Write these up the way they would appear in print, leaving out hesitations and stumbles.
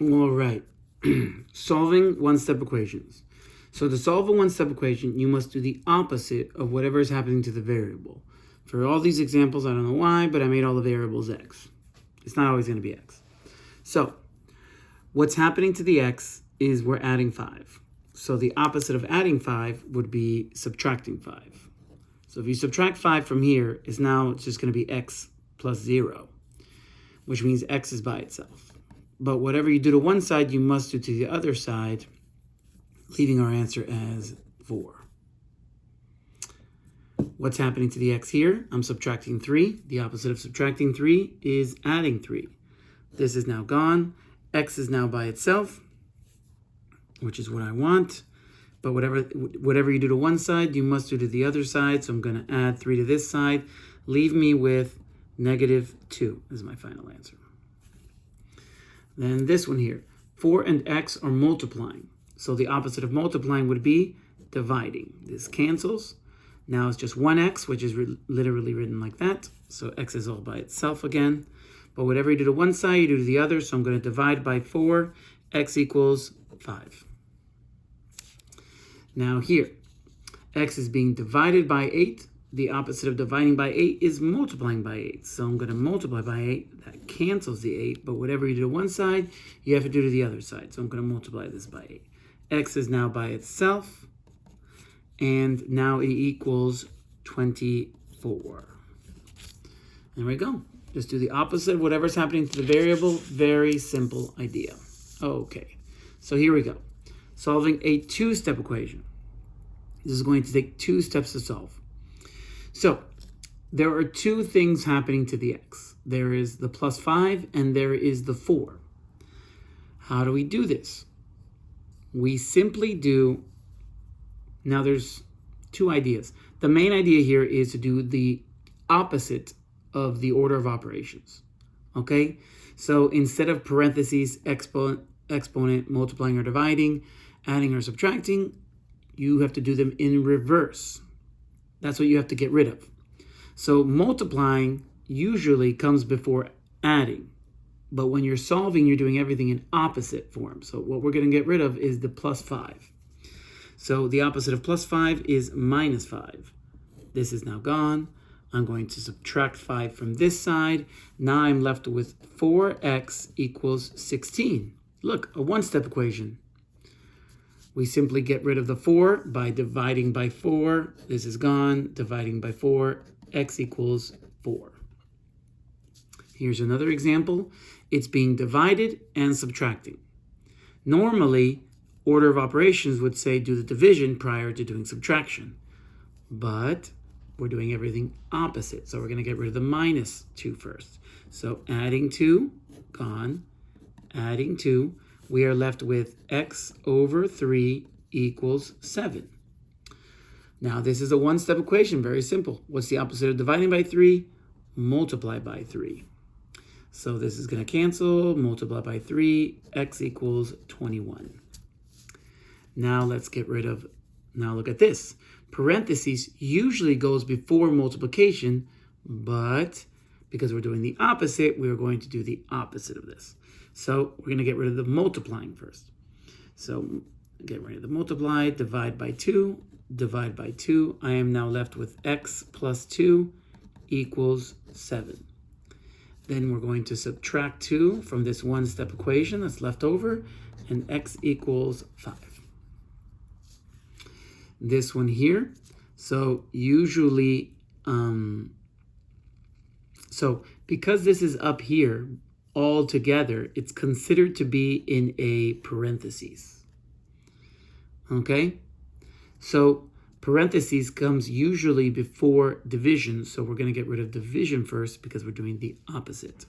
All right. Solving one-step equations. So to solve a one-step equation, you must do the opposite of whatever is happening to the variable. For all these examples, I don't know why, but I made all the variables x. It's not always going to be x. So what's happening to the x is we're adding 5. So the opposite of adding 5 would be subtracting 5. So if you subtract 5 from here, it's just going to be x plus 0, which means x is by itself. But whatever you do to one side, you must do to the other side, leaving our answer as 4. What's happening to the x here? I'm subtracting 3. The opposite of subtracting 3 is adding 3. This is now gone. X is now by itself, which is what I want. But whatever you do to one side, you must do to the other side. So I'm going to add 3 to this side. Leave me with -2 is my final answer. Then this one here, 4 and x are multiplying. So the opposite of multiplying would be dividing. This cancels. Now it's just 1x, which is literally written like that. So x is all by itself again. But whatever you do to one side, you do to the other. So I'm going to divide by 4. X equals 5. Now here, x is being divided by 8. The opposite of dividing by 8 is multiplying by 8. So I'm going to multiply by 8. That cancels the 8. But whatever you do to one side, you have to do to the other side. So I'm going to multiply this by 8. X is now by itself. And now it equals 24. There we go. Just do the opposite of whatever's happening to the variable. Very simple idea. Okay. So here we go. Solving a two-step equation. This is going to take 2 steps to solve. So there are 2 things happening to the x. There is the plus 5 and there is the 4. How do we do this? We simply do, now there's 2 ideas. The main idea here is to do the opposite of the order of operations. Okay? So instead of parentheses, exponent, multiplying or dividing, adding or subtracting, you have to do them in reverse. That's what you have to get rid of. So multiplying usually comes before adding. But when you're solving, you're doing everything in opposite form. So what we're going to get rid of is the plus 5. So the opposite of plus 5 is minus 5. This is now gone. I'm going to subtract 5 from this side. Now I'm left with 4x equals 16. Look, a one-step equation. We simply get rid of the 4 by dividing by 4. This is gone. Dividing by 4. X equals 4. Here's another example. It's being divided and subtracting. Normally, order of operations would say do the division prior to doing subtraction. But we're doing everything opposite. So we're going to get rid of the -2 first. So adding 2, gone. Adding 2. We are left with x over 3 equals 7. Now, this is a one-step equation, very simple. What's the opposite of dividing by 3? Multiply by 3. So this is going to cancel, multiply by 3, x equals 21. Now let's get rid of, now look at this. Parentheses usually goes before multiplication, but because we're doing the opposite, we're going to do the opposite of this. So we're going to get rid of the multiplying first. So get rid of the multiply, divide by 2, divide by 2. I am now left with x plus 2 equals 7. Then we're going to subtract 2 from this one-step equation that's left over, and x equals 5. This one here, so usually, so because this is up here, all together, it's considered to be in a parentheses. Okay? So parentheses comes usually before division, so we're going to get rid of division first because we're doing the opposite.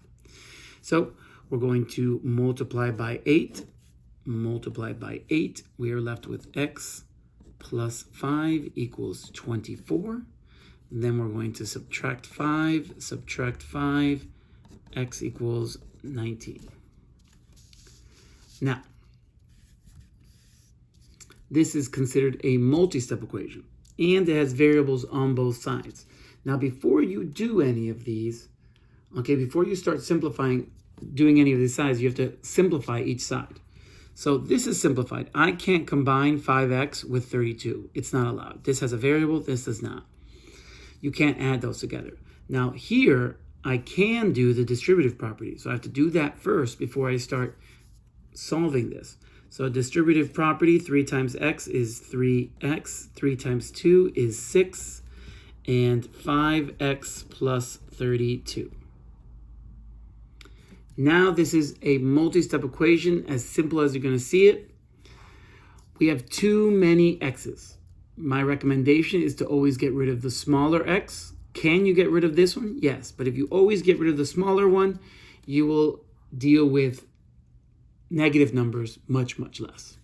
So we're going to multiply by 8. Multiply by 8. We are left with x plus 5 equals 24. Then we're going to subtract 5. Subtract 5. X equals 19. Now, this is considered a multi-step equation, and it has variables on both sides. Now, before you do any of these, okay, before you start simplifying doing any of these sides, you have to simplify each side. So this is simplified. I can't combine 5x with 32. It's not allowed. This has a variable, this does not. You can't add those together. Now here, I can do the distributive property. So I have to do that first before I start solving this. So distributive property, 3 times x is 3x, 3 times 2 is 6, and 5x plus 32. Now this is a multi-step equation, as simple as you're going to see it. We have too many x's. My recommendation is to always get rid of the smaller x. Can you get rid of this one? Yes, but if you always get rid of the smaller one, you will deal with negative numbers much, much less.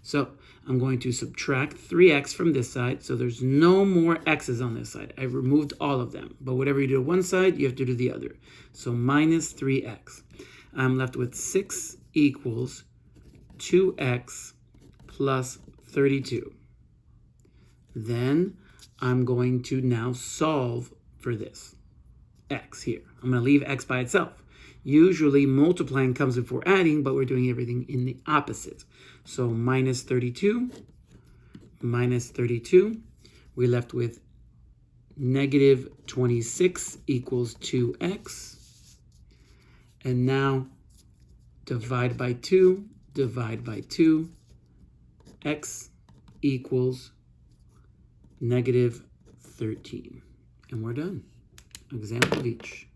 So I'm going to subtract 3x from this side, so there's no more x's on this side. I removed all of them, but whatever you do on one side, you have to do the other. So minus 3x. I'm left with 6 equals 2x plus 32. Then I'm going to now solve for this x here. I'm going to leave x by itself. Usually multiplying comes before adding, but we're doing everything in the opposite. So minus 32, we're left with negative 26 equals 2x. And now divide by 2, x equals negative 13. And we're done. Example of each.